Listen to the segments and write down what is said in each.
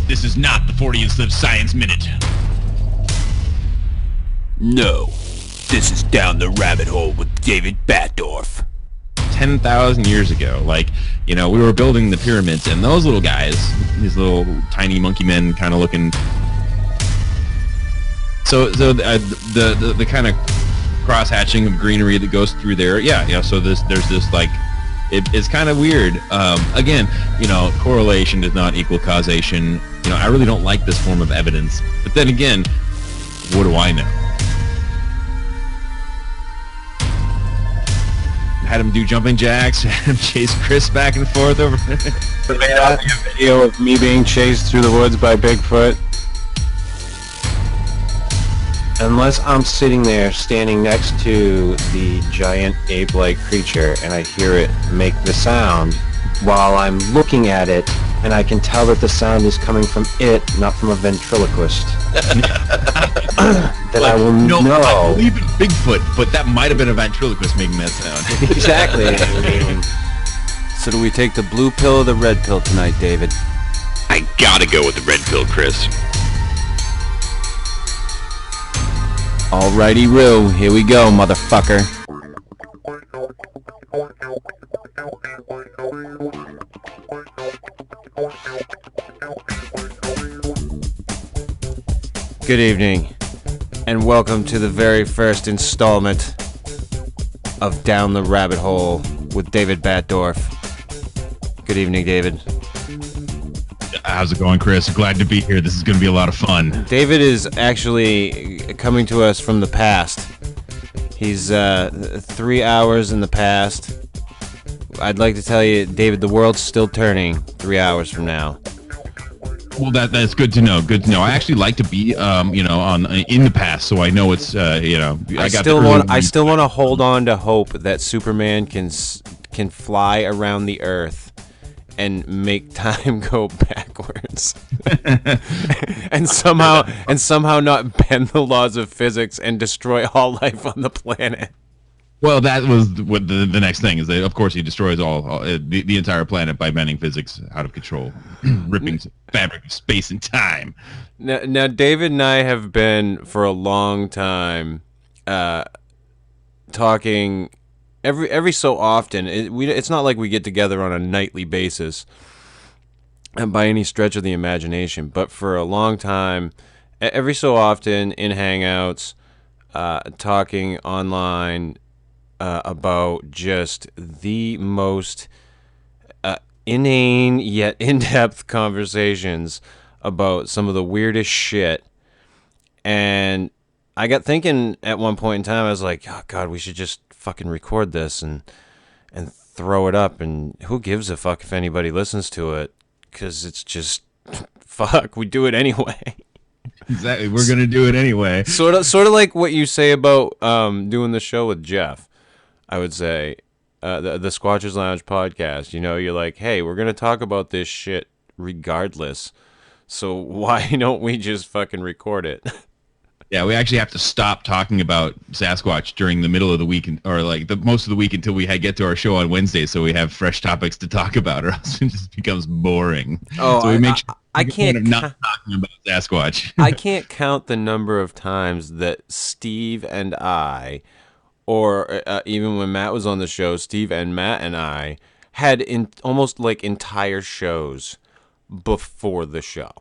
This is not the Fortean's Live Science Minute. No, this is Down the Rabbit Hole with David Batdorf. 10,000 years ago, we were building the pyramids, and those little guys, these little tiny monkey men kind of looking... So the kind of cross-hatching of greenery that goes through there, so there's this, it's kind of weird. Again, correlation does not equal causation. I really don't like this form of evidence. But then again, what do I know? Had him do jumping jacks, had him chase Chris back and forth over there. There may not be a video of me being chased through the woods by Bigfoot. Unless I'm sitting there standing next to the giant ape-like creature and I hear it make the sound while I'm looking at it, and I can tell that the sound is coming from it, not from a ventriloquist. Then I will know. I believe in Bigfoot, but that might have been a ventriloquist making that sound. Exactly. So do we take the blue pill or the red pill tonight, David? I gotta go with the red pill, Chris. Alrighty, Roo. Here we go, motherfucker. Good evening, and welcome to the very first installment of Down the Rabbit Hole with David Batdorf. Good evening, David. How's it going, Chris? Glad to be here. This is going to be a lot of fun. David is actually coming to us from the past. He's 3 hours in the past. I'd like to tell you, David, the world's still turning 3 hours from now. Well, that's good to know. Good to know. I actually like to be, in the past, so I know it's, I still want to hold on to hope that Superman can fly around the Earth and make time go backwards, and somehow not bend the laws of physics and destroy all life on the planet. Well, that was what the next thing is. That, of course, he destroys the entire planet by bending physics out of control, ripping fabric of space and time. Now, David and I have been for a long time talking. Every so often, it's not like we get together on a nightly basis by any stretch of the imagination, but for a long time, every so often in Hangouts, talking online about just the most inane yet in-depth conversations about some of the weirdest shit. And I got thinking at one point in time, I was like, oh God, we should just fucking record this and throw it up, and who gives a fuck if anybody listens to it, because it's just fuck, we do it anyway. Exactly, we're gonna do it anyway. Sort of like what you say about doing the show with Jeff. I would say the Squatchers Lounge podcast, you're like, hey, we're gonna talk about this shit regardless, so why don't we just fucking record it? Yeah, we actually have to stop talking about Sasquatch during the middle of the week, or most of the week until we get to our show on Wednesday, so we have fresh topics to talk about, or else it just becomes boring. Oh, so we make sure I can't not talking about Sasquatch. I can't count the number of times that Steve and I, or even when Matt was on the show, Steve and Matt and I had almost like entire shows before the show.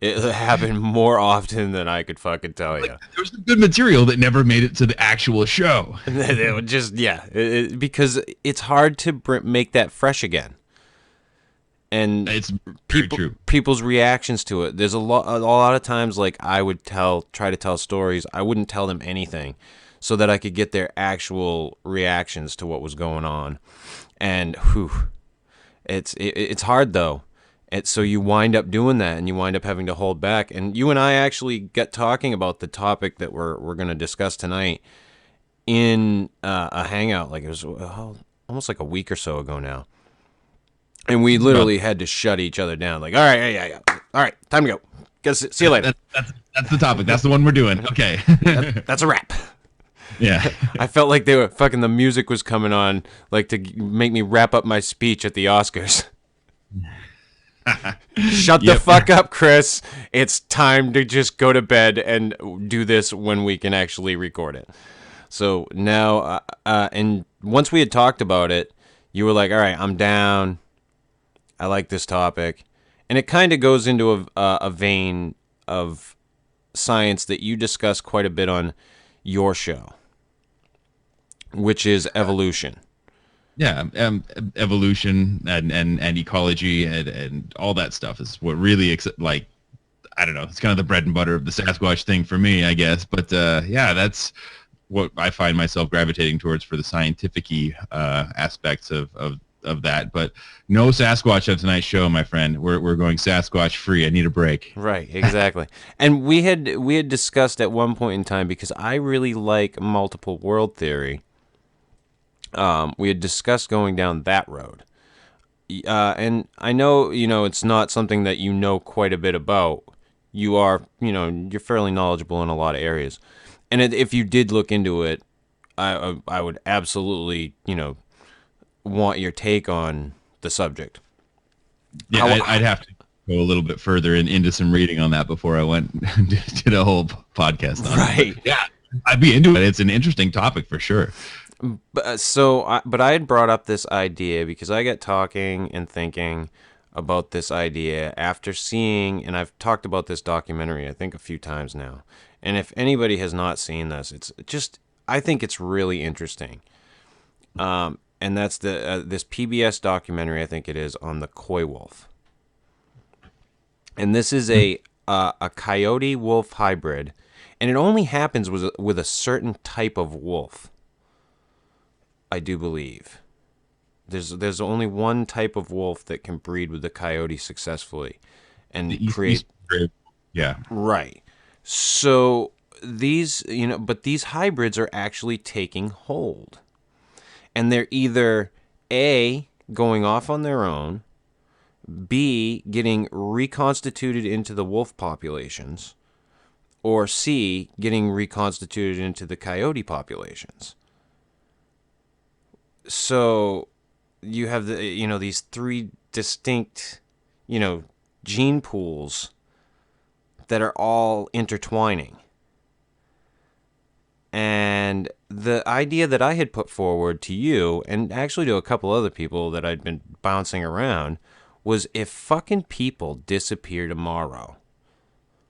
It happened more often than I could fucking tell you. There was some good material that never made it to the actual show. It would just, because it's hard to make that fresh again. And it's very true. People's reactions to it. There's a lot of times, like, I would try to tell stories. I wouldn't tell them anything, so that I could get their actual reactions to what was going on. And it's hard though. So you wind up doing that, and you wind up having to hold back. And you and I actually got talking about the topic that we're going to discuss tonight in a hangout. Like, it was almost like a week or so ago now. And we literally had to shut each other down. Like, all right, yeah. All right, time to go. See you later. That's the topic. That's the one we're doing. Okay. That's a wrap. Yeah. I felt like they were fucking, the music was coming on, like, to make me wrap up my speech at the Oscars. Shut the fuck up, Chris. It's time to just go to bed and do this when we can actually record it. So now, and once we had talked about it, you were like, all right, I'm down. I like this topic. And it kind of goes into a vein of science that you discuss quite a bit on your show, which is evolution. Yeah, evolution and ecology and all that stuff is what really like, I don't know, it's kind of the bread and butter of the Sasquatch thing for me, I guess. But yeah, that's what I find myself gravitating towards for the scientific-y aspects of that. But no Sasquatch on tonight's show, my friend. We're going Sasquatch free. I need a break. Right, exactly. And we had discussed at one point in time, because I really like multiple world theory. We had discussed going down that road. And I know, it's not something that you know quite a bit about. You are, you're fairly knowledgeable in a lot of areas. And if you did look into it, I would absolutely, want your take on the subject. Yeah, I'd have to go a little bit further into some reading on that before I went did a whole podcast on it. But yeah, I'd be into it. It's an interesting topic for sure. But I had brought up this idea because I got talking and thinking about this idea after seeing, and I've talked about this documentary, I think, a few times now. And if anybody has not seen this, I think it's really interesting. And that's this PBS documentary, I think it is, on the Coy-Wolf. And this is a coyote-wolf hybrid, and it only happens with a certain type of wolf. I do believe there's only one type of wolf that can breed with the coyote successfully and create. Yeah. Right. So these, but these hybrids are actually taking hold, and they're either A, going off on their own, B, getting reconstituted into the wolf populations, or C, getting reconstituted into the coyote populations. So you have these three distinct, gene pools that are all intertwining. And the idea that I had put forward to you, and actually to a couple other people that I'd been bouncing around, was if fucking people disappear tomorrow,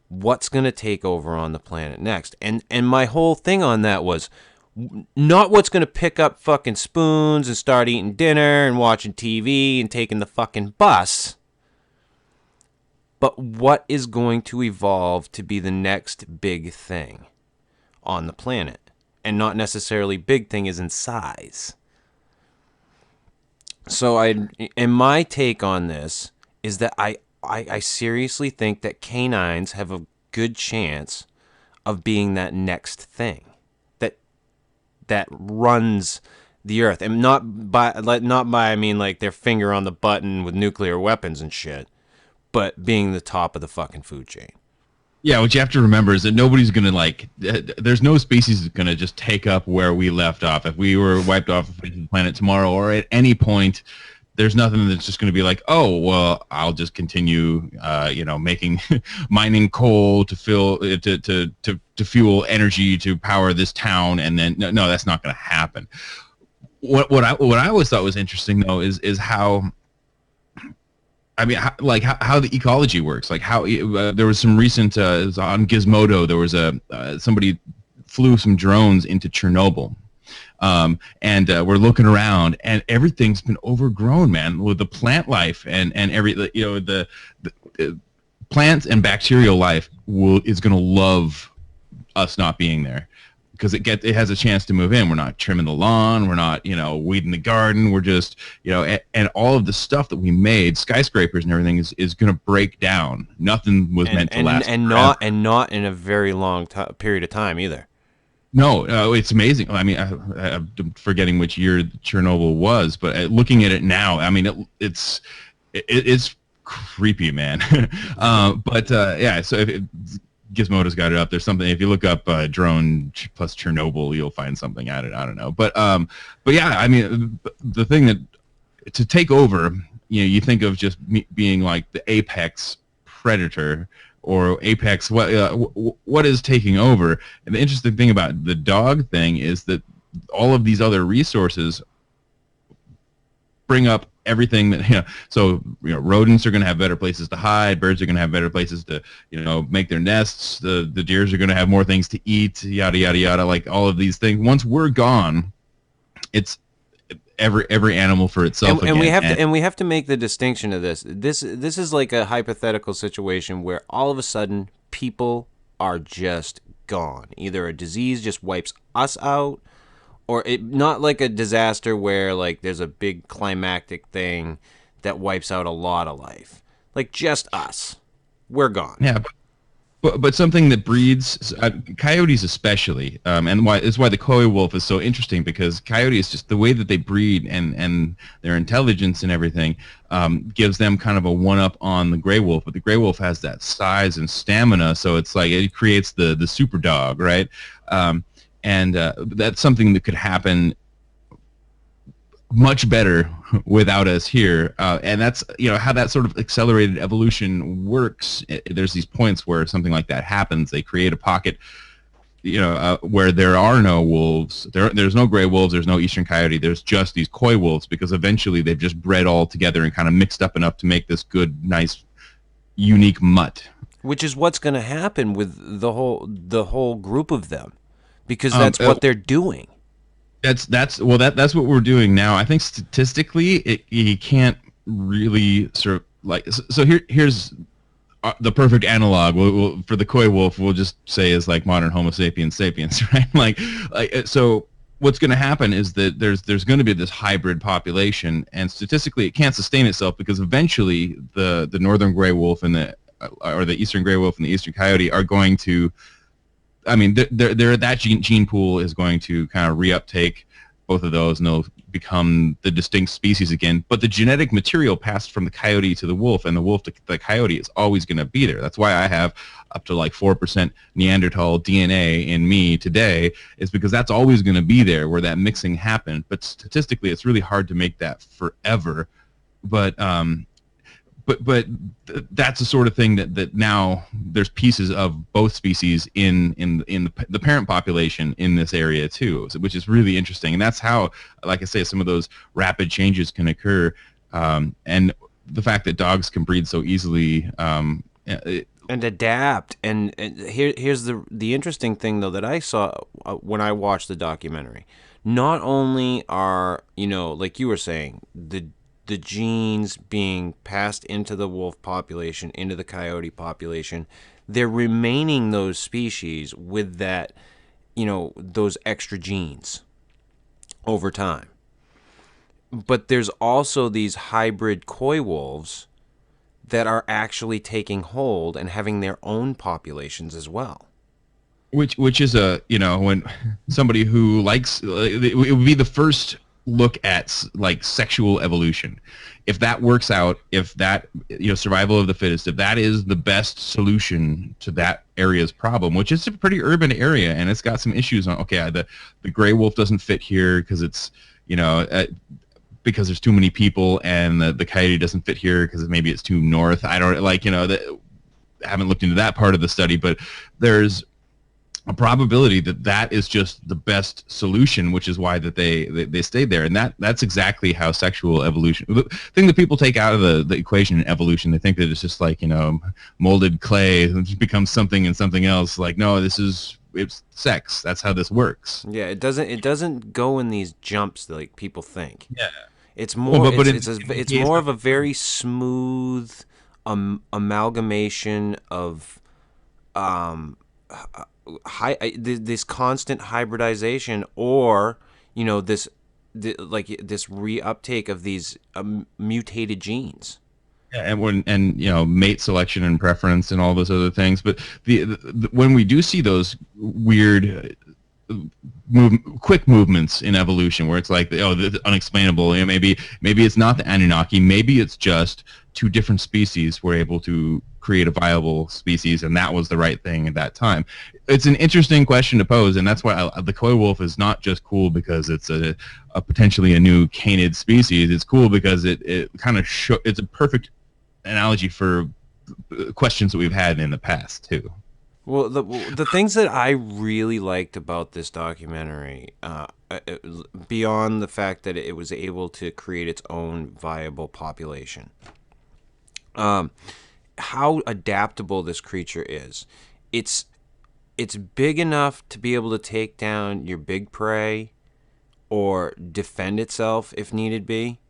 what's going to take over on the planet next? And my whole thing on that was, not what's going to pick up fucking spoons and start eating dinner and watching TV and taking the fucking bus, but what is going to evolve to be the next big thing on the planet. And not necessarily big thing is in size. So my take on this is that I seriously think that canines have a good chance of being that next thing that runs the earth, and not by I mean like their finger on the button with nuclear weapons and shit, but being the top of the fucking food chain. Yeah, what you have to remember is that nobody's gonna there's no species that's gonna just take up where we left off. If we were wiped off the planet tomorrow or at any point, there's nothing that's just gonna be like, oh well, I'll just continue, making mining coal to fuel energy to power this town, and then no, that's not gonna happen. What I always thought was interesting though is how. I mean, how the ecology works. Like how there was some recent it was on Gizmodo. There was somebody flew some drones into Chernobyl, and we're looking around, and everything's been overgrown, man, with the plant life and the plants and bacterial life is going to love us not being there. Because it has a chance to move in. We're not trimming the lawn. We're not, weeding the garden. We're just, and all of the stuff that we made, skyscrapers and everything, is going to break down. Nothing was meant to last. And not in a very long period of time either. No, it's amazing. I mean, I'm forgetting which year Chernobyl was, but looking at it now, I mean, it's creepy, man. Yeah. So Gizmodo's got it up. There's something, if you look up drone plus Chernobyl, you'll find something at it. I don't know. But yeah, I mean, the thing that to take over, you think of just being like the apex predator or apex what is taking over. And the interesting thing about the dog thing is that all of these other resources bring up everything that so rodents are going to have better places to hide, birds are going to have better places to make their nests, the deers are going to have more things to eat, yada yada yada, like all of these things. Once we're gone, it's every animal for itself and again. we have to make the distinction of this is like a hypothetical situation where all of a sudden people are just gone. Either a disease just wipes us out, or not like a disaster where like there's a big climactic thing that wipes out a lot of life. Like just us, we're gone. Yeah, but something that breeds coyotes especially, and why the Coy-Wolf is so interesting, because coyote is just the way that they breed and their intelligence and everything gives them kind of a one-up on the gray wolf. But the gray wolf has that size and stamina, so it's like it creates the super dog, right? And that's something that could happen much better without us here, and that's how that sort of accelerated evolution works. There's these points where something like that happens. They create a pocket, where there are no wolves. There's no gray wolves. There's no eastern coyote. There's just these coy wolves, because eventually they've just bred all together and kind of mixed up enough to make this good, nice, unique mutt. Which is what's going to happen with the whole group of them, because that's what they're doing. That's what we're doing now. I think statistically, you can't really sort of like. So here's the perfect analog. For the coy wolf, we'll just say is like modern Homo sapiens sapiens, right? Like so. What's going to happen is that there's going to be this hybrid population, and statistically, it can't sustain itself, because eventually the northern gray wolf and the eastern gray wolf and the eastern coyote are going to. I mean, that gene pool is going to kind of reuptake both of those, and they'll become the distinct species again. But the genetic material passed from the coyote to the wolf, and the wolf to the coyote, is always going to be there. That's why I have up to like 4% Neanderthal DNA in me today, is because that's always going to be there where that mixing happened. But statistically, it's really hard to make that forever. But that's the sort of thing that now there's pieces of both species in the parent population in this area too, which is really interesting. And that's how, like I say, some of those rapid changes can occur. And the fact that dogs can breed so easily and adapt. And here's the interesting thing though that I saw when I watched the documentary. Not only are, like you were saying, the genes being passed into the wolf population, into the coyote population, they're remaining those species with that, those extra genes over time. But there's also these hybrid coy wolves that are actually taking hold and having their own populations as well. Which is when somebody who likes, it would be the first look at like sexual evolution. If that works out, if that survival of the fittest, if that is the best solution to that area's problem, which is a pretty urban area and it's got some issues on. Okay, the gray wolf doesn't fit here because it's because there's too many people, and the coyote doesn't fit here because maybe it's too north. I don't I haven't looked into that part of the study, but there's a probability that is just the best solution, which is why that they stayed there. And that's exactly how sexual evolution, the thing that people take out of the equation in evolution, they think that it's just like, molded clay, it just becomes something and something else. Like, no, it's sex. That's how this works. Yeah, it doesn't go in these jumps like people think. Yeah. It's more, it's more of a very smooth amalgamation of, this constant hybridization, or this reuptake of these mutated genes. Yeah, and mate selection and preference and all those other things. But when we do see those weird quick movements in evolution where it's like, oh, the unexplainable. You know, maybe it's not the Anunnaki. Maybe it's just two different species were able to create a viable species, and that was the right thing at that time. It's an interesting question to pose, and that's why the Coy-Wolf is not just cool because it's a potentially a new canid species. It's cool because it kind of it's a perfect analogy for questions that we've had in the past too. Well, the things that I really liked about this documentary, beyond the fact that it was able to create its own viable population, how adaptable this creature is. It's big enough to be able to take down your big prey or defend itself if needed be,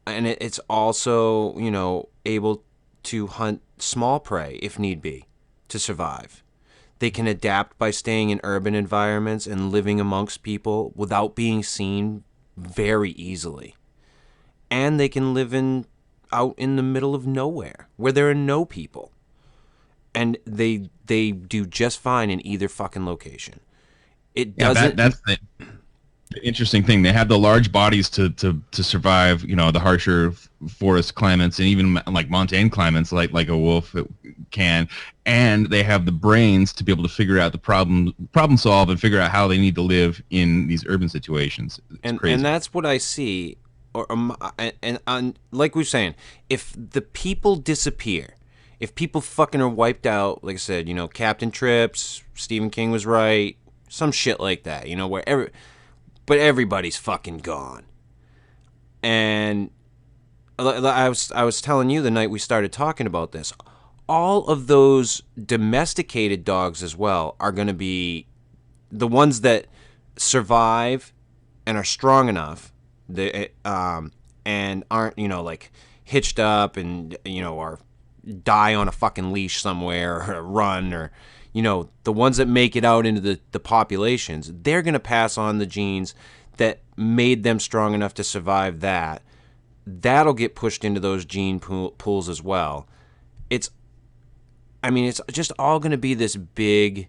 and it's also, you know, able to hunt small prey if need be to survive. They can adapt by staying in urban environments and living amongst people without being seen very easily. And they can live out in the middle of nowhere where there are no people. And they do just fine in either fucking location. It doesn't. That's the interesting thing. They have the large bodies to survive, you know, the harsher forest climates and even like montane climates like a wolf can, and they have the brains to be able to figure out the problem solve and figure out how they need to live in these urban situations. It's crazy. And that's what I see. And like we were saying, if the people disappear, if people fucking are wiped out, like I said, you know, Captain Trips, Stephen King was right, some shit like that, you know, but everybody's fucking gone. And I was telling you the night we started talking about this, all of those domesticated dogs as well are going to be the ones that survive and are strong enough, and aren't, you know, like hitched up and, you know, are die on a fucking leash somewhere or run, or, you know, the ones that make it out into the populations, they're going to pass on the genes that made them strong enough to survive that. That'll get pushed into those gene pools as well. It's just all going to be this big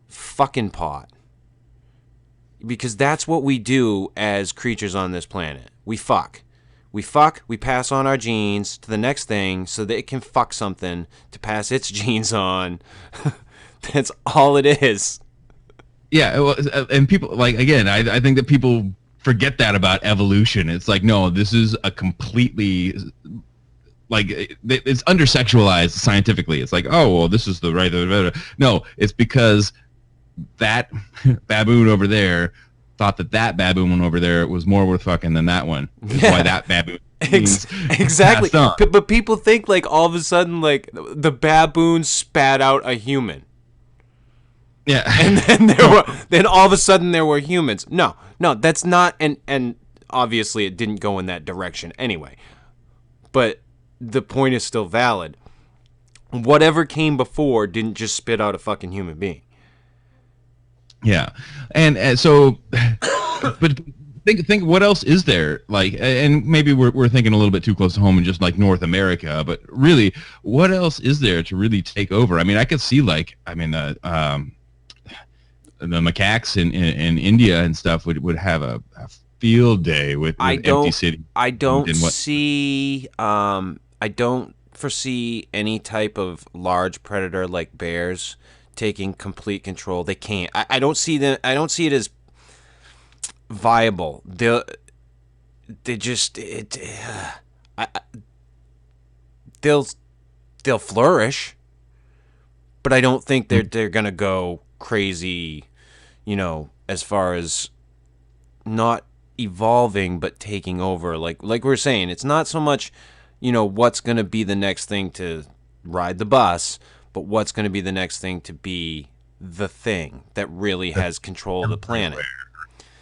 fucking pot. Because that's what we do as creatures on this planet. We fuck. We pass on our genes to the next thing so that it can fuck something to pass its genes on. That's all it is. Yeah, well, and people, like, again, I think that people forget that about evolution. It's like, no, this is a completely, like, it's under-sexualized scientifically. It's like, oh, well, this is the right, no, it's because that baboon over there thought that baboon over there was more worth fucking than that one. That's why that baboon exactly. But people think, like, all of a sudden, like, the baboon spat out a human. Yeah. And then all of a sudden there were humans. No, that's not, and obviously it didn't go in that direction anyway. But the point is still valid. Whatever came before didn't just spit out a fucking human being. Yeah. And so, but think what else is there? Like, and maybe we're thinking a little bit too close to home and just like North America, but really, what else is there to really take over? I mean, I could see, like, I mean, the macaques in India and stuff would have a field day with empty cities. I don't foresee any type of large predator like bears taking complete control. They can't. I don't see them. I don't see it as viable. They'll flourish, but I don't think they're gonna go crazy, you know, as far as not evolving but taking over. Like we're saying, it's not so much, you know, what's gonna be the next thing to ride the bus, but what's gonna be the next thing to be the thing that really has control of the planet.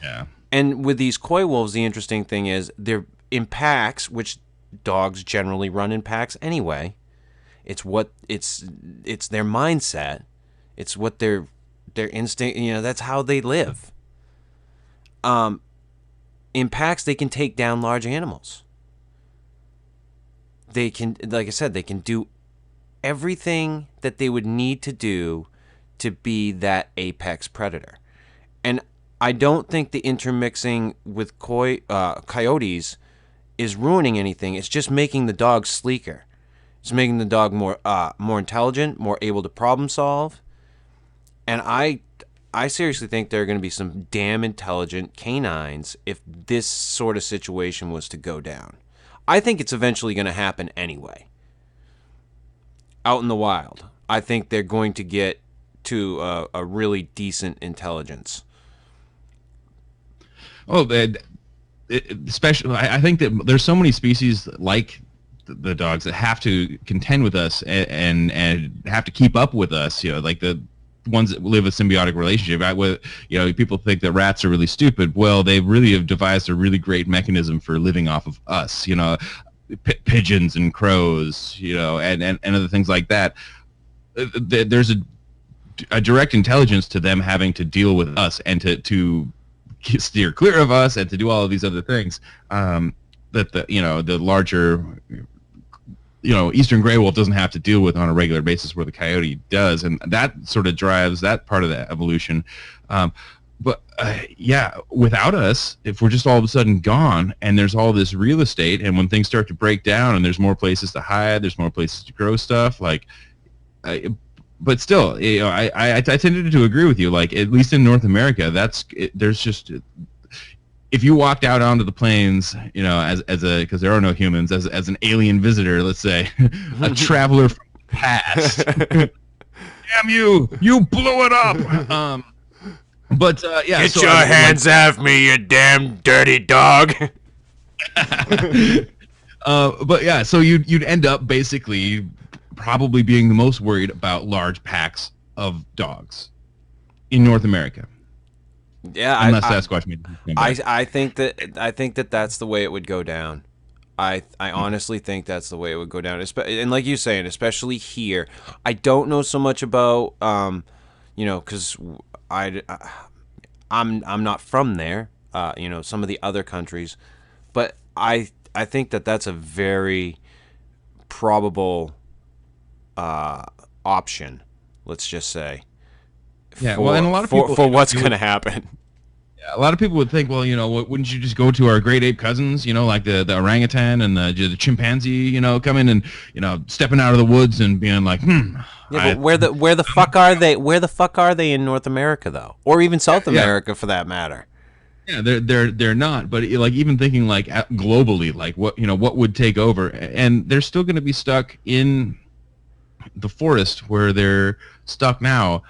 Yeah. And with these coy wolves, the interesting thing is they're in packs, which dogs generally run in packs anyway. It's their mindset. It's what their instinct, you know, that's how they live. In packs, they can take down large animals. They can, like I said, they can do everything that they would need to do to be that apex predator. And I don't think the intermixing with coyotes is ruining anything. It's just making the dog sleeker. It's making the dog more intelligent, more able to problem solve. And I seriously think there are going to be some damn intelligent canines if this sort of situation was to go down. I think it's eventually going to happen anyway. Out in the wild, I think they're going to get to a really decent intelligence. Oh, especially, I think that there's so many species like the dogs that have to contend with us and have to keep up with us. You know, like the ones that live a symbiotic relationship. You know, people think that rats are really stupid. Well, they really have devised a really great mechanism for living off of us. You know, pigeons and crows. You know, and other things like that. There's a direct intelligence to them having to deal with us and to steer clear of us and to do all of these other things that the larger eastern gray wolf doesn't have to deal with on a regular basis, where the coyote does, and that sort of drives that part of the evolution. But without us, if we're just all of a sudden gone and there's all this real estate, and when things start to break down and there's more places to hide, there's more places to grow stuff, but still, you know, I tended to agree with you. Like, at least in North America, there's just, if you walked out onto the plains, you know, because there are no humans, as an alien visitor, let's say, a traveler from the past, damn you blew it up. Get your hands off me, you damn dirty dog. So you'd end up basically probably being the most worried about large packs of dogs in North America. Yeah, unless Sasquatch made it. I think that that's the way it would go down. I honestly think that's the way it would go down. And like you're saying, especially here, I don't know so much about because I'm not from there. Some of the other countries, but I think that that's a very probable option, let's just say. Yeah, and a lot of people for what's going to happen. Yeah, a lot of people would think, well, wouldn't you just go to our great ape cousins, like the orangutan and the chimpanzee, coming and stepping out of the woods and being like, Yeah, but where the fuck are they? Where the fuck are they in North America though, or even South America for that matter? Yeah, they're not. But even thinking globally, what would take over, and they're still going to be stuck in the forest where they're stuck now,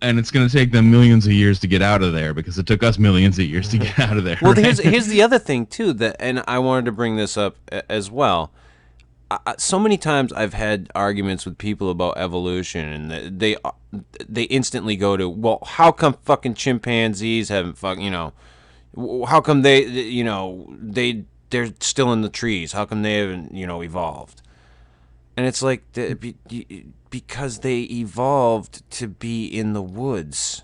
and it's going to take them millions of years to get out of there, because it took us millions of years to get out of there. Well, right? here's the other thing too, and I wanted to bring this up as well. So many times I've had arguments with people about evolution, and they instantly go to, well, how come fucking chimpanzees haven't how come they're still in the trees? How come they haven't evolved? And it's like, because they evolved to be in the woods.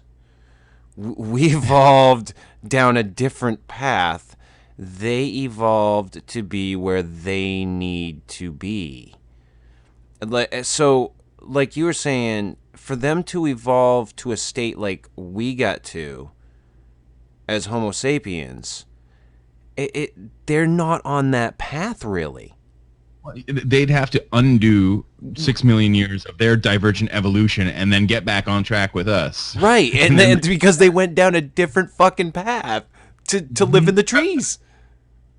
We evolved down a different path. They evolved to be where they need to be. So, like you were saying, for them to evolve to a state like we got to as Homo sapiens, they're not on that path, really. They'd have to undo 6 million years of their divergent evolution and then get back on track with us. Right, and then because they went down a different fucking path to live in the trees.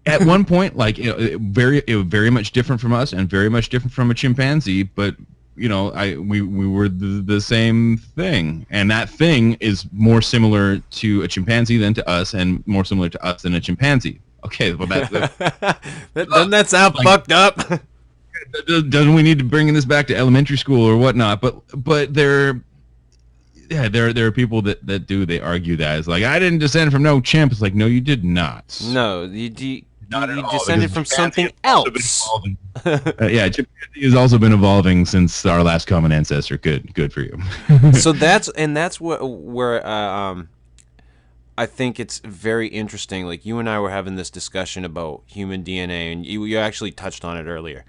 At one point, very much different from us and very much different from a chimpanzee, but we were the same thing, and that thing is more similar to a chimpanzee than to us, and more similar to us than a chimpanzee. Okay, well doesn't that sound fucked up? Doesn't we need to bring this back to elementary school or whatnot? But there are people that argue that it's like, I didn't descend from no chimp. It's like, no, you did not. No, you descended from something else. Chimpanzee has also been evolving since our last common ancestor. Good for you. So that's where I think it's very interesting. Like, you and I were having this discussion about human DNA, and you actually touched on it earlier.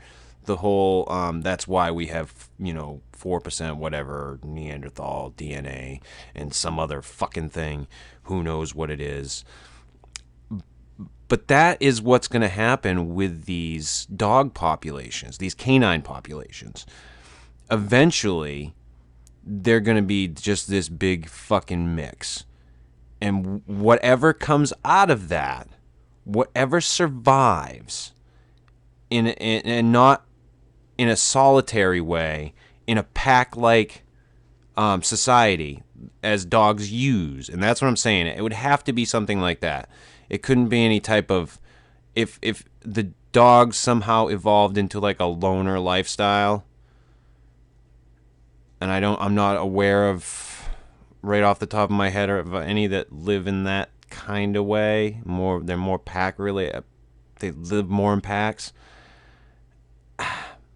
The whole that's why we have 4% whatever Neanderthal DNA and some other fucking thing. Who knows what it is? But that is what's going to happen with these dog populations, these canine populations. Eventually, they're going to be just this big fucking mix. And whatever comes out of that, whatever survives, and not in a solitary way, in a pack-like society, as dogs use, and that's what I'm saying. It would have to be something like that. It couldn't be any type of, if the dogs somehow evolved into like a loner lifestyle, and I'm not aware of right off the top of my head of any that live in that kind of way. They're more pack related. They live more in packs.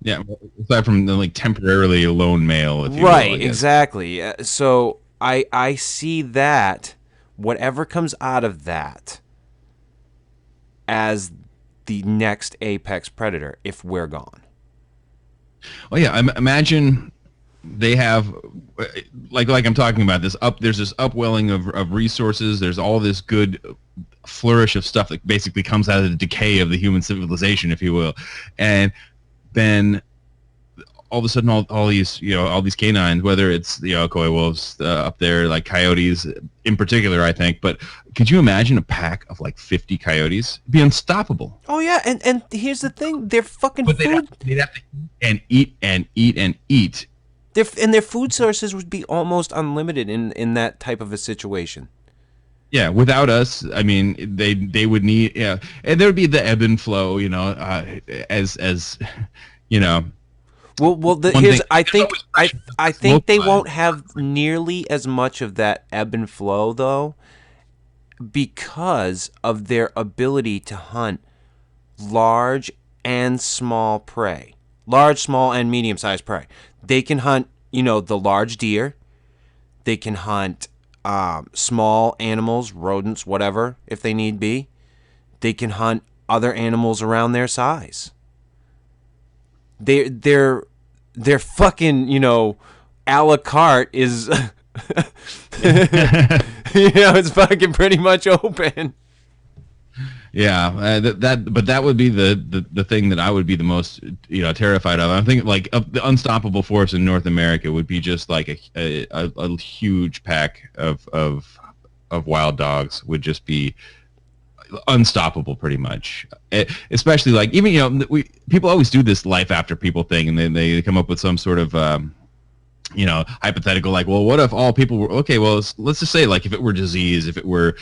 Yeah, aside from the, like, temporarily a lone male, if you right, will, exactly. So I see that whatever comes out of that as the next apex predator if we're gone. Well, yeah, imagine they have, like I'm talking about, there's this upwelling of resources. There's all this good flourish of stuff that basically comes out of the decay of the human civilization, if you will. And then all of a sudden all these canines, whether it's Coy-Wolves up there, like coyotes in particular, I think, but could you imagine a pack of like 50 coyotes? It'd be unstoppable. Oh yeah, and here's the thing, their fucking But food, they'd have to eat and eat and eat. their food sources would be almost unlimited in that type of a situation. Yeah, without us, I mean, they would need, and there would be the ebb and flow, as you know. I think they won't have nearly as much of that ebb and flow though, because of their ability to hunt large and small prey, large, small, and medium-sized prey. They can hunt, the large deer. They can hunt small animals, rodents, whatever, if they need be. They can hunt other animals around their size. They're fucking, a la carte is, it's fucking pretty much open. Yeah, but that would be the thing that I would be the most terrified of. I'm thinking like of the unstoppable force in North America would be just like a huge pack of wild dogs would just be unstoppable pretty much. Especially like even people always do this life after people thing, and then they come up with some sort of hypothetical, like, well, what if all people were okay? Well, let's just say like if it were disease, if it were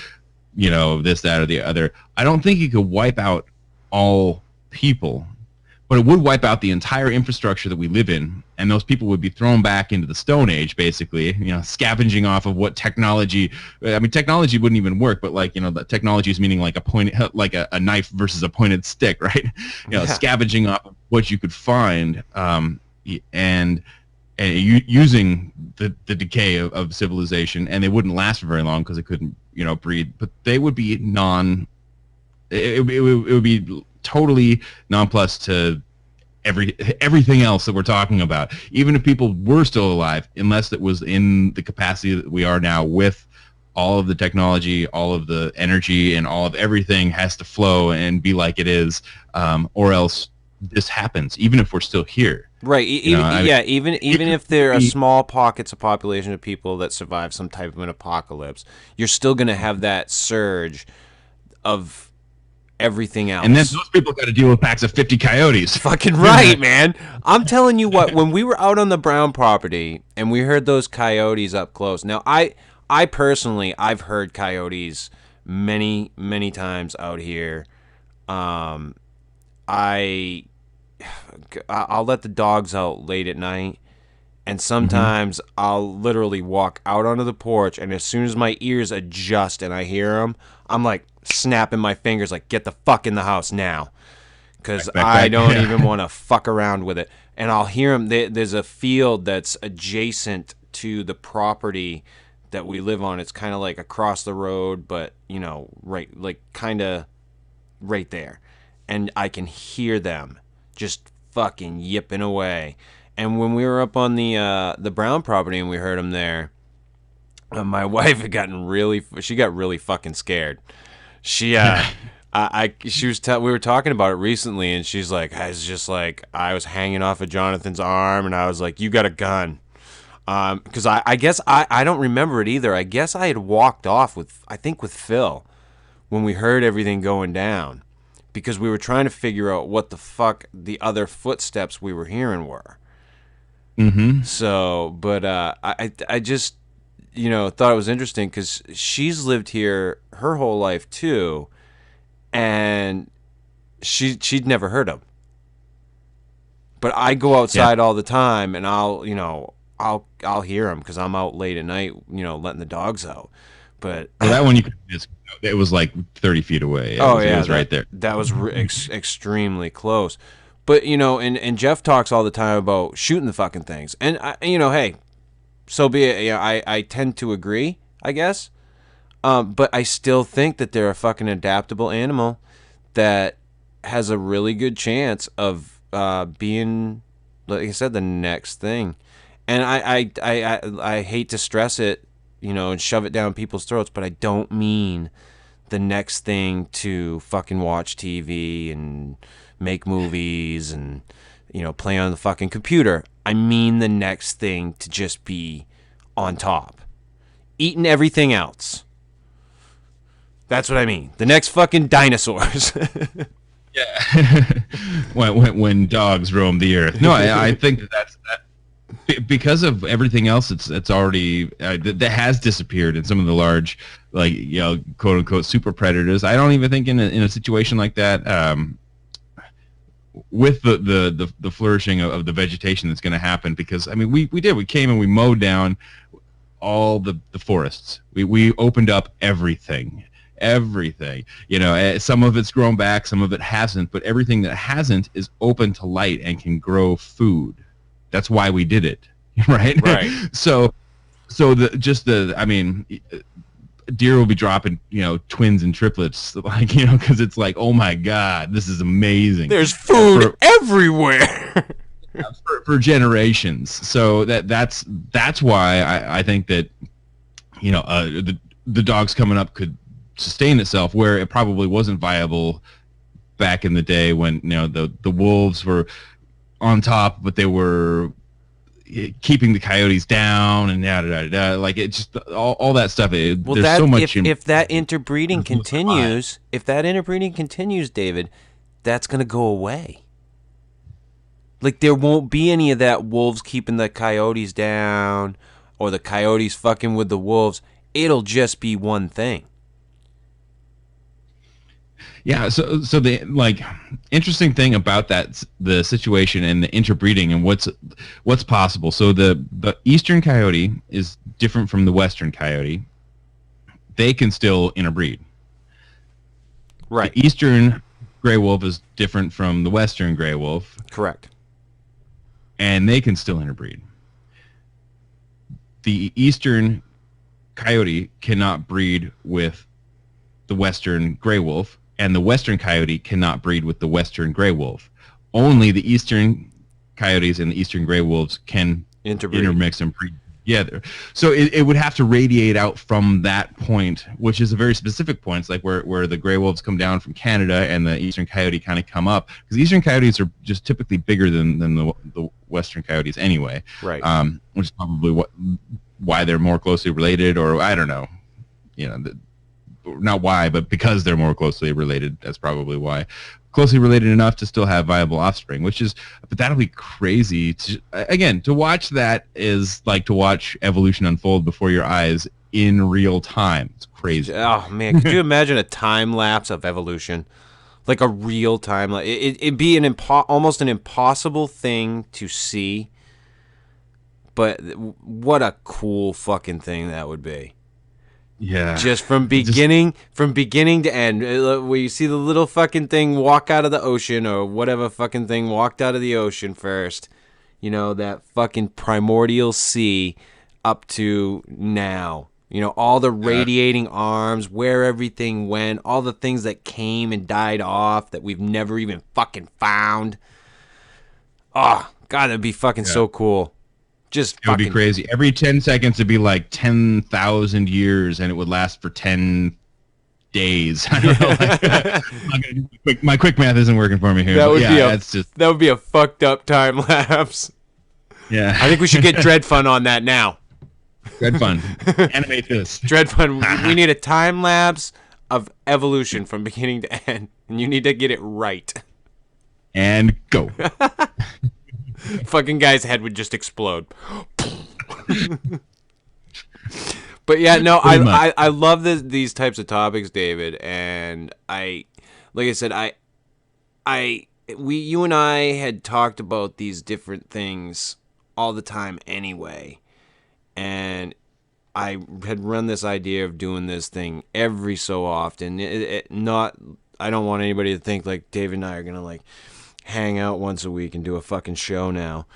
this, that, or the other. I don't think you could wipe out all people, but it would wipe out the entire infrastructure that we live in, and those people would be thrown back into the Stone Age, basically, scavenging off of what technology. I mean, technology wouldn't even work, but like, the technology is meaning like a knife versus a pointed stick, right? Scavenging off of what you could find, and using the decay of civilization, and they wouldn't last for very long because it couldn't breed, but they would be it would be totally nonplussed to everything else that we're talking about, even if people were still alive, unless it was in the capacity that we are now, with all of the technology, all of the energy, and all of everything has to flow and be like it is, or else this happens, even if we're still here. Right. Even if there are small pockets of population of people that survive some type of an apocalypse, you're still going to have that surge of everything else. And then those people got to deal with packs of 50 coyotes. Fucking right, man. I'm telling you what, when we were out on the Brown property and we heard those coyotes up close. Now, I personally, I've heard coyotes many, many times out here. I'll let the dogs out late at night, and sometimes I'll literally walk out onto the porch, and as soon as my ears adjust and I hear them, I'm like snapping my fingers like, get the fuck in the house now, because I don't even want to fuck around with it. And I'll hear them. There's a field that's adjacent to the property that we live on. It's kind of like across the road, but right there, and I can hear them just fucking yipping away. And when we were up on the Brown property and we heard them there, my wife had gotten she got really fucking scared. She we were talking about it recently, and she's like, I was hanging off of Jonathan's arm, and I was like, you got a gun. Because I guess I don't remember it either. I guess I had walked off with Phil when we heard everything going down, because we were trying to figure out what the fuck the other footsteps we were hearing were. Mm-hmm. So, but I just, thought it was interesting because she's lived here her whole life too, and she'd never heard them. But I go outside all the time, and I'll hear them because I'm out late at night, letting the dogs out. But that one it was like 30 feet away. It was right there. That was extremely close. But and Jeff talks all the time about shooting the fucking things, and hey, so be it. I tend to agree, I guess. But I still think that they're a fucking adaptable animal that has a really good chance of being, like I said, the next thing. And I hate to stress it, and shove it down people's throats, but I don't mean the next thing to fucking watch TV and make movies and, play on the fucking computer. I mean the next thing to just be on top, eating everything else. That's what I mean. The next fucking dinosaurs. Yeah. when dogs roam the earth. No, I think that's because of everything else. It's already that has disappeared in some of the large, like, quote unquote super predators. I don't even think in a situation like that, with the flourishing of the vegetation that's going to happen, because I mean we came and we mowed down all the forests. We opened up everything. Some of it's grown back, some of it hasn't, but everything that hasn't is open to light and can grow food. That's why we did it, right? So deer will be dropping, twins and triplets, like, because it's like, oh my God, this is amazing. There's food everywhere. for generations. So that's why I think that, the dogs coming up could sustain itself where it probably wasn't viable back in the day when, the wolves were on top, but they were keeping the coyotes down and like it just all that stuff. There's so much. If that interbreeding continues, David, that's gonna go away. Like there won't be any of that wolves keeping the coyotes down or the coyotes fucking with the wolves. It'll just be one thing. Yeah, so the interesting thing about the situation and the interbreeding and what's possible. So the eastern coyote is different from the western coyote. They can still interbreed. Right. The eastern gray wolf is different from the western gray wolf. Correct. And they can still interbreed. The eastern coyote cannot breed with the western gray wolf, and the western coyote cannot breed with the western gray wolf. Only the eastern coyotes and the eastern gray wolves can intermix and breed together. So it would have to radiate out from that point, which is a very specific point. It's like where the gray wolves come down from Canada and the eastern coyote kind of come up, because the eastern coyotes are just typically bigger than the western coyotes anyway. Right. Which is probably why they're more closely related, or I don't know. Not why, but because they're more closely related, that's probably why. Closely related enough to still have viable offspring, but that'll be crazy. To watch that is like to watch evolution unfold before your eyes in real time. It's crazy. Oh, man. Could you imagine a time lapse of evolution? Like a real time? It'd be almost an impossible thing to see, but what a cool fucking thing that would be. Yeah. Just from beginning to end, where you see the little fucking thing walk out of the ocean, or whatever fucking thing walked out of the ocean first, that fucking primordial sea up to now, all the radiating arms, where everything went, all the things that came and died off that we've never even fucking found. Oh, God, that'd be fucking so cool. Just It would be crazy. Every 10 seconds, it'd be like 10,000 years, and it would last for 10 days. I don't know. My quick math isn't working for me here. That would be a fucked up time lapse. Yeah. I think we should get Dread Fun on that now. Dread Fun. Animate this. Dread Fun. We need a time lapse of evolution from beginning to end, and you need to get it right. And go. Fucking guy's head would just explode. But yeah, no, I love these types of topics, David, and like I said, you and I had talked about these different things all the time anyway, and I had run this idea of doing this thing every so often. I don't want anybody to think like David and I are gonna like hang out once a week and do a fucking show now.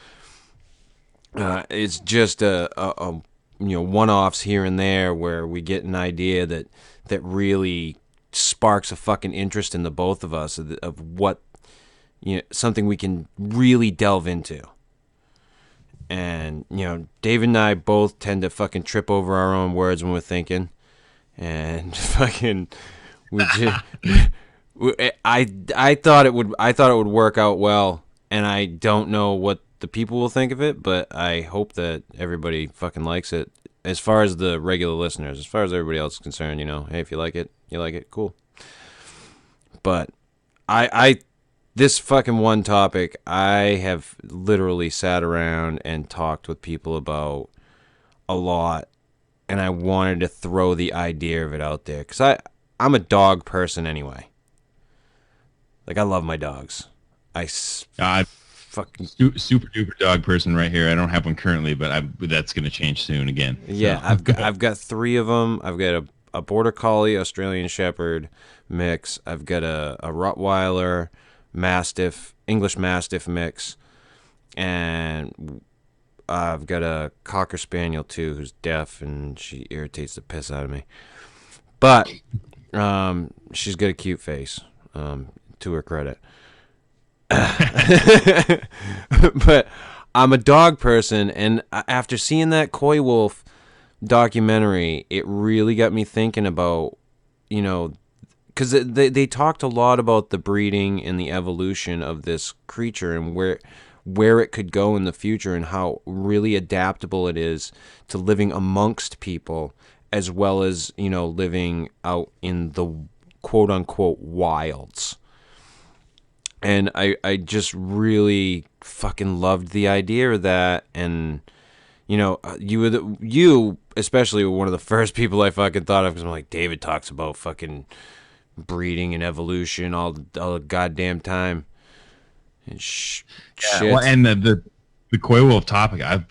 It's just a one-offs here and there where we get an idea that really sparks a fucking interest in the both of us of what, something we can really delve into. And, David and I both tend to fucking trip over our own words when we're thinking, and fucking I thought it would work out well, and I don't know what the people will think of it, but I hope that everybody fucking likes it. As far as the regular listeners, as far as everybody else is concerned, hey, if you like it, cool. But this fucking one topic, I have literally sat around and talked with people about a lot, and I wanted to throw the idea of it out there, because I'm a dog person anyway. Like, I love my dogs. Fucking super duper dog person right here. I don't have one currently, but that's going to change soon again. Yeah, so. I've got 3 of them. I've got a Border Collie, Australian Shepherd mix. I've got a Rottweiler, Mastiff, English Mastiff mix, and I've got a Cocker Spaniel too, who's deaf, and she irritates the piss out of me. But she's got a cute face, to her credit. But I'm a dog person, and after seeing that Coy-Wolf documentary, it really got me thinking about, because they talked a lot about the breeding and the evolution of this creature and where it could go in the future, and how really adaptable it is to living amongst people as well as, living out in the quote unquote wilds. And I just really fucking loved the idea of that. And, you especially were one of the first people I fucking thought of, because I'm like, David talks about fucking breeding and evolution all the goddamn time. And shit. Well, and the Coy-Wolf topic, I've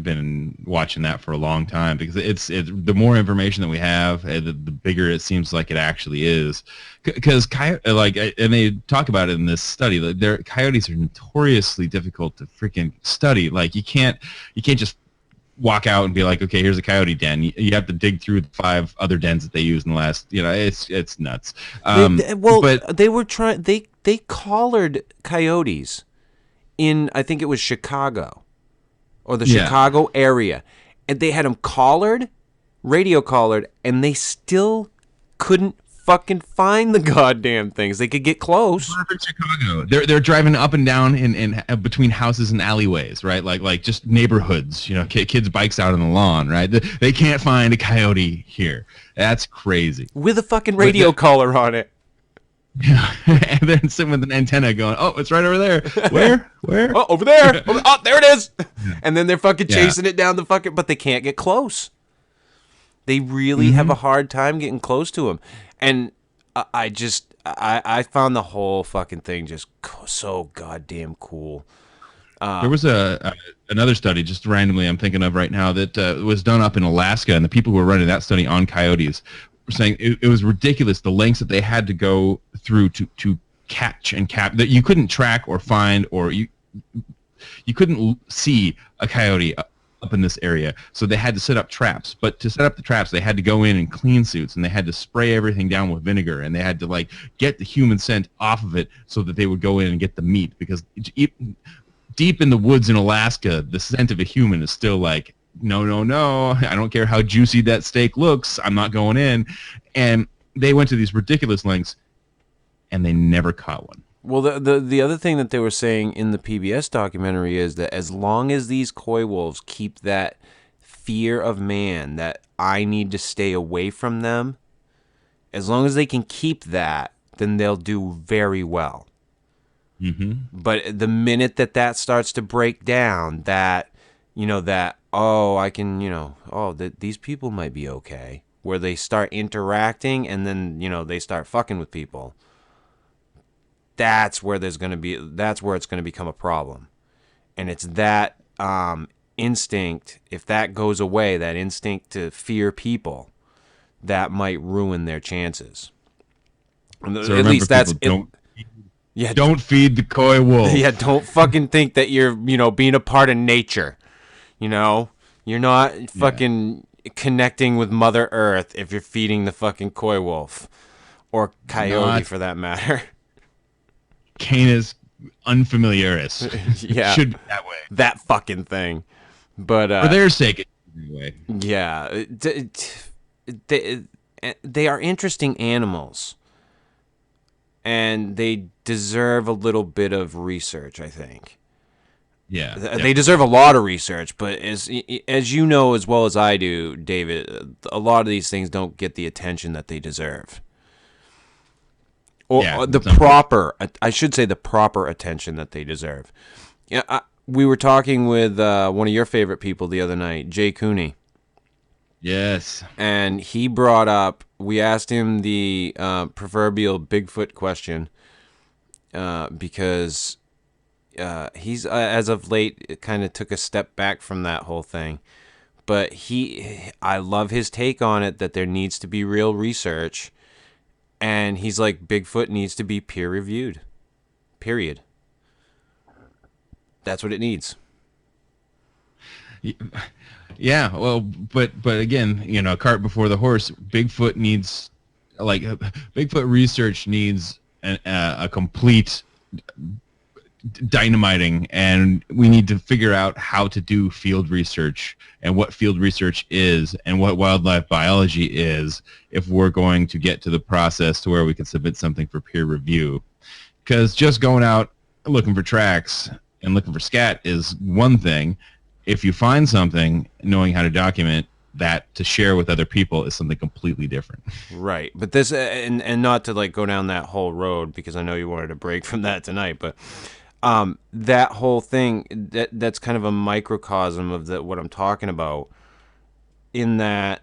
been watching that for a long time, because it's the more information that we have, the bigger it seems like it actually is. Because and they talk about it in this study, coyotes are notoriously difficult to freaking study. Like, you can't just walk out and be like, okay, here's a coyote den. You have to dig through the 5 other dens that they used in the last, it's nuts. They collared coyotes in, I think it was Chicago, or the Chicago area, and they had them radio collared, and they still couldn't fucking find the goddamn things. They could get close. In Chicago, they're driving up and down in between houses and alleyways, right? Like just neighborhoods, kids' bikes out on the lawn, right? They can't find a coyote here. That's crazy. With a fucking radio collar on it. Yeah, and then sitting with an antenna going, oh, it's right over there. Where? Oh, over there. Oh, there it is. And then they're fucking chasing it down the fucking, but they can't get close. They really have a hard time getting close to them. And I found the whole fucking thing just so goddamn cool. There was another study, just randomly I'm thinking of right now, that was done up in Alaska, and the people who were running that study on coyotes were saying it was ridiculous, the lengths that they had to go through to catch and that you couldn't track or find, or you couldn't see a coyote up in this area, so they had to set up traps. But to set up the traps, they had to go in clean suits, and they had to spray everything down with vinegar, and they had to get the human scent off of it so that they would go in and get the meat, because deep in the woods in Alaska, the scent of a human is still like, no, no, no. I don't care how juicy that steak looks. I'm not going in. And they went to these ridiculous lengths, and they never caught one. Well, the other thing that they were saying in the PBS documentary is that as long as these coy wolves keep that fear of man, that I need to stay away from them, as long as they can keep that, then they'll do very well. Mm-hmm. But the minute that starts to break down, that, these people might be okay, where they start interacting and then, they start fucking with people, that's where it's going to become a problem. And it's that instinct, if that goes away, that instinct to fear people, that might ruin their chances. So at least that's don't feed the coy wolf. Yeah, don't fucking think that you're, being a part of nature. You're not fucking connecting with Mother Earth if you're feeding the fucking coy wolf or coyote for that matter. Canis unfamiliaris. Yeah, should be that way. That fucking thing. But for their sake, anyway. Yeah, they are interesting animals, and they deserve a little bit of research, I think. Yeah, they deserve a lot of research, but as you know as well as I do, David, a lot of these things don't get the attention that they deserve. Or the proper attention that they deserve. Yeah, we were talking with one of your favorite people the other night, Jay Cooney. Yes. And he brought up, we asked him the proverbial Bigfoot question because he's, as of late, kind of took a step back from that whole thing. But I love his take on it, that there needs to be real research. And he's like, Bigfoot needs to be peer-reviewed. Period. That's what it needs. Yeah, well, but again, cart before the horse. Bigfoot research needs a complete dynamiting, and we need to figure out how to do field research and what field research is and what wildlife biology is if we're going to get to the process to where we can submit something for peer review. Because just going out looking for tracks and looking for scat is one thing. If you find something, knowing how to document that to share with other people is something completely different. Right. But this, and not to go down that whole road, because I know you wanted to break from that tonight, but that whole thing, that's kind of a microcosm of what I'm talking about, in that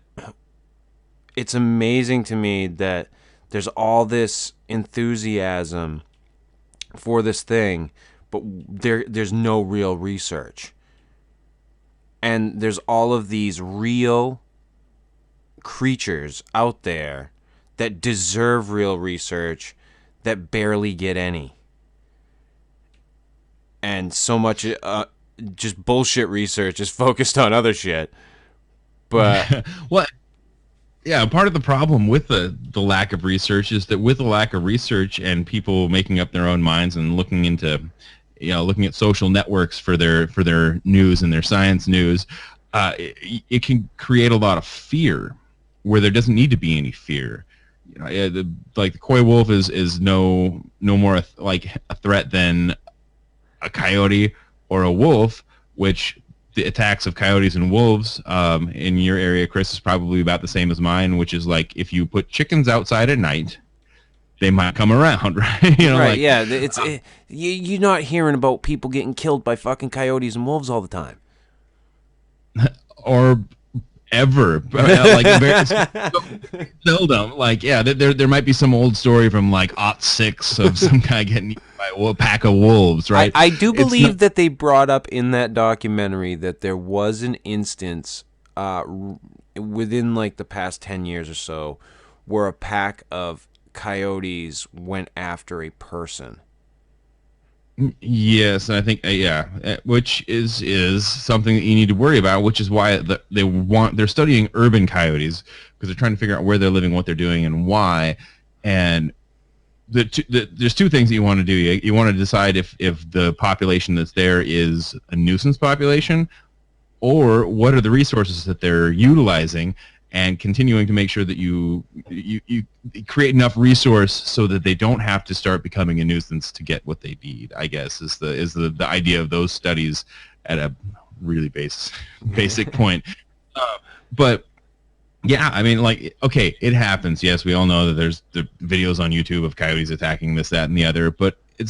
it's amazing to me that there's all this enthusiasm for this thing, but there's no real research. And there's all of these real creatures out there that deserve real research that barely get any. And so much just bullshit research is focused on other shit. But well, yeah, part of the problem with the lack of research is that with the lack of research and people making up their own minds and looking at social networks for their news and their science news, it can create a lot of fear where there doesn't need to be any fear. The Coy-Wolf is no more like a threat than a coyote or a wolf, which the attacks of coyotes and wolves in your area, Chris, is probably about the same as mine, which is like if you put chickens outside at night, they might come around, right? Right, yeah. You're not hearing about people getting killed by fucking coyotes and wolves all the time. Or ever. Very seldom. There might be some old story from '06 of some guy getting eaten by a pack of wolves, right? I do believe that they brought up in that documentary that there was an instance within the past 10 years or so where a pack of coyotes went after a person. Yes, and I think which is something that you need to worry about, which is why they're studying urban coyotes, because they're trying to figure out where they're living, what they're doing, and why. And there's two things that you want to do. You want to decide if the population that's there is a nuisance population, or what are the resources that they're utilizing, and continuing to make sure that you create enough resource so that they don't have to start becoming a nuisance to get what they need. I guess is the idea of those studies at a really basic point. But yeah, I mean, like, okay, it happens. Yes, we all know that there's the videos on YouTube of coyotes attacking this, that, and the other, but it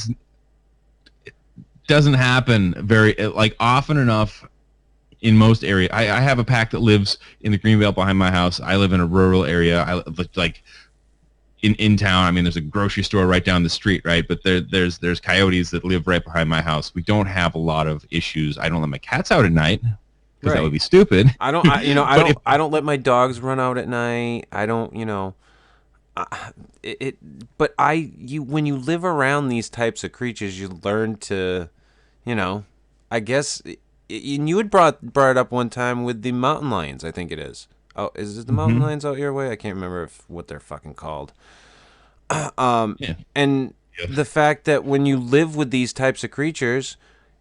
doesn't happen very often enough in most areas. I have a pack that lives in the green belt behind my house. I live in a rural area. I like in town. I mean, there's a grocery store right down the street, right? But there's coyotes that live right behind my house. We don't have a lot of issues. I don't let my cats out at night because that would be stupid. I don't let my dogs run out at night. I don't, but when you live around these types of creatures, you learn to, I guess. And you had brought it up one time with the mountain lions, I think it is. Oh, is it the mountain lions out your way? I can't remember what they're fucking called. And the fact that when you live with these types of creatures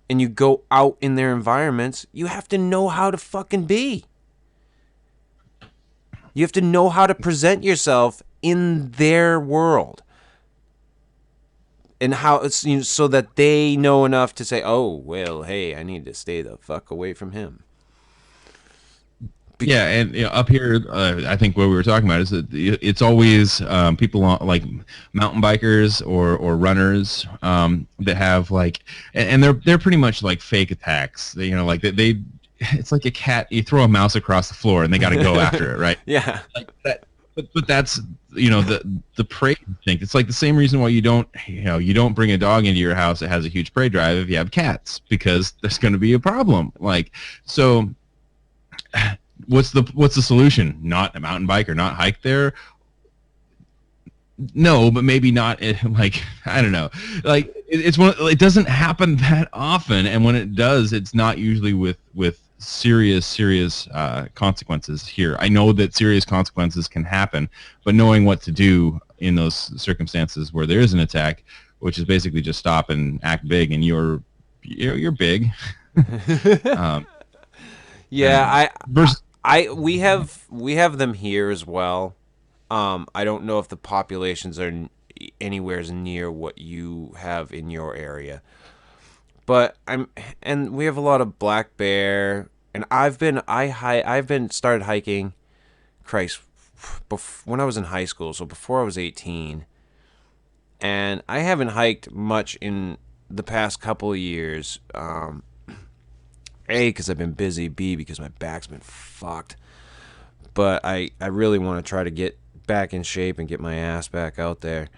and you go out in their environments, you have to know how to fucking be. You have to know how to present yourself in their world. And how it's so that they know enough to say, "Oh, well, hey, I need to stay the fuck away from him." Yeah, and up here, I think what we were talking about is that it's always people like mountain bikers or runners that have and they're pretty much like fake attacks. They it's like a cat. You throw a mouse across the floor and they got to go after it, right? Yeah, like that. But that's the prey instinct. It's like the same reason why you don't bring a dog into your house that has a huge prey drive if you have cats, because there's going to be a problem. So what's the solution? Not a mountain bike or not hike there? No, but maybe not. I don't know. It doesn't happen that often, and when it does, it's not usually with serious consequences here. I know that serious consequences can happen, but knowing what to do in those circumstances where there is an attack, which is basically just stop and act big, and you're big. We have them here as well. I don't know if the populations are anywhere near what you have in your area. But we have a lot of black bear, and I've started hiking, when I was in high school, so before I was 18, and I haven't hiked much in the past couple of years. A, because I've been busy. B, because my back's been fucked. But I really want to try to get back in shape and get my ass back out there.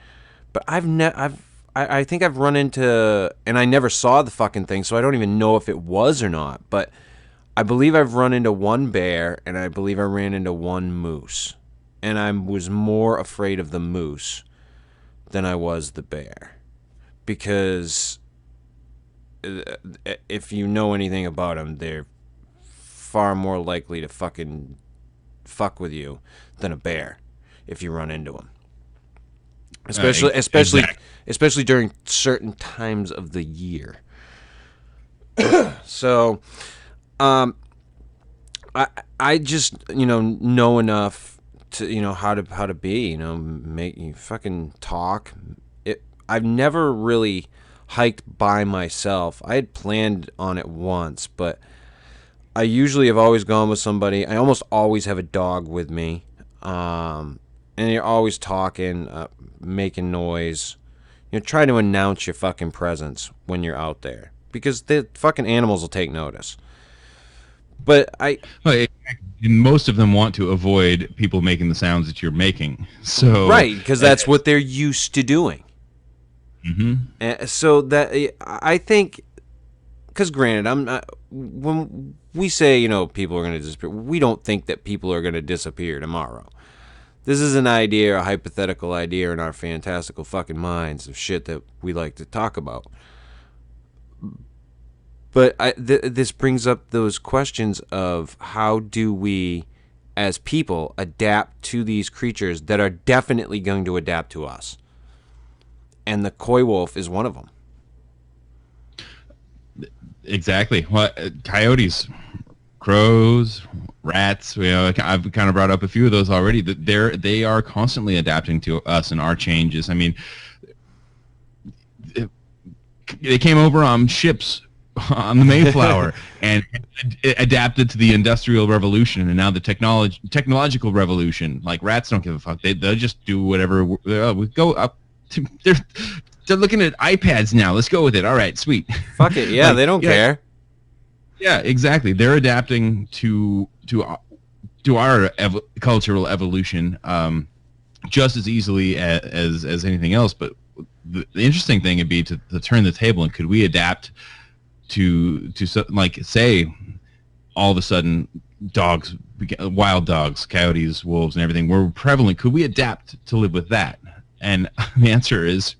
But I think I've run into, and I never saw the fucking thing, so I don't even know if it was or not, but I believe I've run into one bear, and I believe I ran into one moose. And I was more afraid of the moose than I was the bear. Because if you know anything about them, they're far more likely to fucking fuck with you than a bear if you run into them. Especially during certain times of the year. So, I just know enough to how to be make you fucking talk. I've never really hiked by myself. I had planned on it once, but I usually have always gone with somebody. I almost always have a dog with me, and you're always talking, making noise. Try to announce your fucking presence when you're out there, because the fucking animals will take notice. But most of them want to avoid people making the sounds that you're making. So right, because that's what they're used to doing. Mm-hmm. So that I think, because granted, I'm not, when we say people are going to disappear, we don't think that people are going to disappear tomorrow. This is an idea, a hypothetical idea in our fantastical fucking minds of shit that we like to talk about. But this brings up those questions of how do we, as people, adapt to these creatures that are definitely going to adapt to us. and the Coy-Wolf is one of them. Exactly. Well, coyotes, crows, rats. I've kind of brought up a few of those already. That they are constantly adapting to us and our changes. I mean, they came over on ships on the Mayflower and adapted to the Industrial Revolution, and now the technological revolution. Like, rats don't give a fuck. They'll just do whatever. We go up. They're looking at iPads now. Let's go with it. All right, sweet. Fuck it. Yeah, they don't care. Yeah, exactly. They're adapting to our cultural evolution just as easily as anything else. But the interesting thing would be to turn the table, and could we adapt to like, say, all of a sudden dogs, wild dogs, coyotes, wolves, and everything were prevalent. Could we adapt to live with that? And the answer is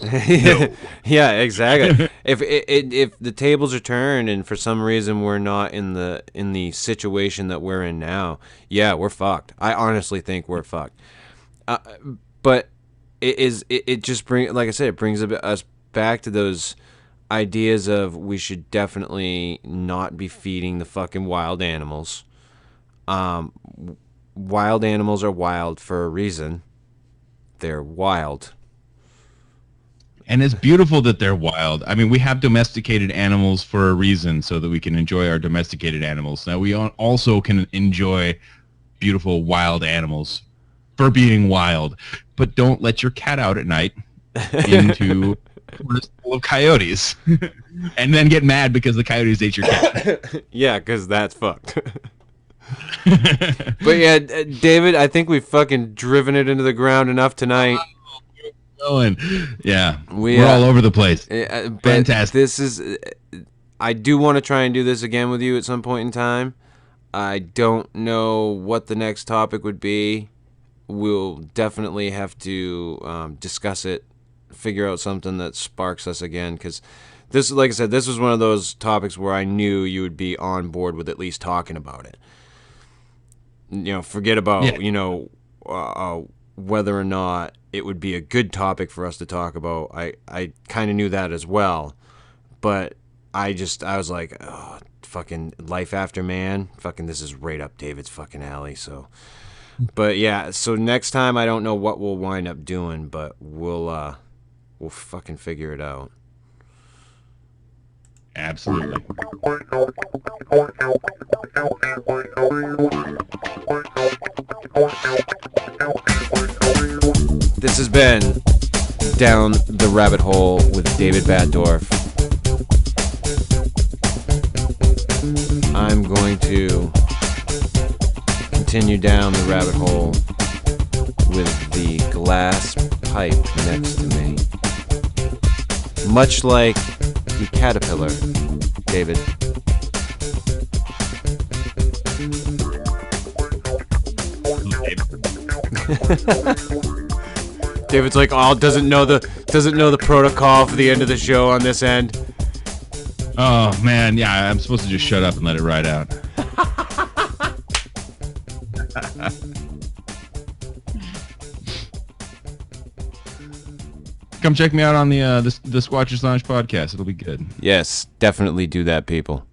no. Yeah, exactly. If the tables are turned and for some reason we're not in the situation that we're in now, yeah, we're fucked. I honestly think we're fucked. But it just brings, like I said, it brings us back to those ideas of we should definitely not be feeding the fucking wild animals. Wild animals are wild for a reason. They're wild. And it's beautiful that they're wild. I mean, we have domesticated animals for a reason, so that we can enjoy our domesticated animals. Now, we also can enjoy beautiful wild animals for being wild. But don't let your cat out at night into a forest full of coyotes and then get mad because the coyotes ate your cat. Yeah, because that's fucked. But yeah, David, I think we've fucking driven it into the ground enough tonight. Yeah, we're all over the place. Fantastic. This is. I do want to try and do this again with you at some point in time. I don't know what the next topic would be. We'll definitely have to discuss it, figure out something that sparks us again. Because this, like I said, this was one of those topics where I knew you would be on board with at least talking about it. Forget about whether or not it would be a good topic for us to talk about. I kind of knew that as well, but I was like, oh, fucking Life After Man, fucking this is right up David's fucking alley. So, but yeah, so next time I don't know what we'll wind up doing, but we'll fucking figure it out. Absolutely. This has been Down the Rabbit Hole with David Batdorf. I'm going to continue down the rabbit hole with the glass pipe next to me. Much like the caterpillar, David. David's like, oh, doesn't know the protocol for the end of the show on this end. Oh man, yeah, I'm supposed to just shut up and let it ride out. Come check me out on the Squatchers Lounge podcast. It'll be good. Yes, definitely do that, people.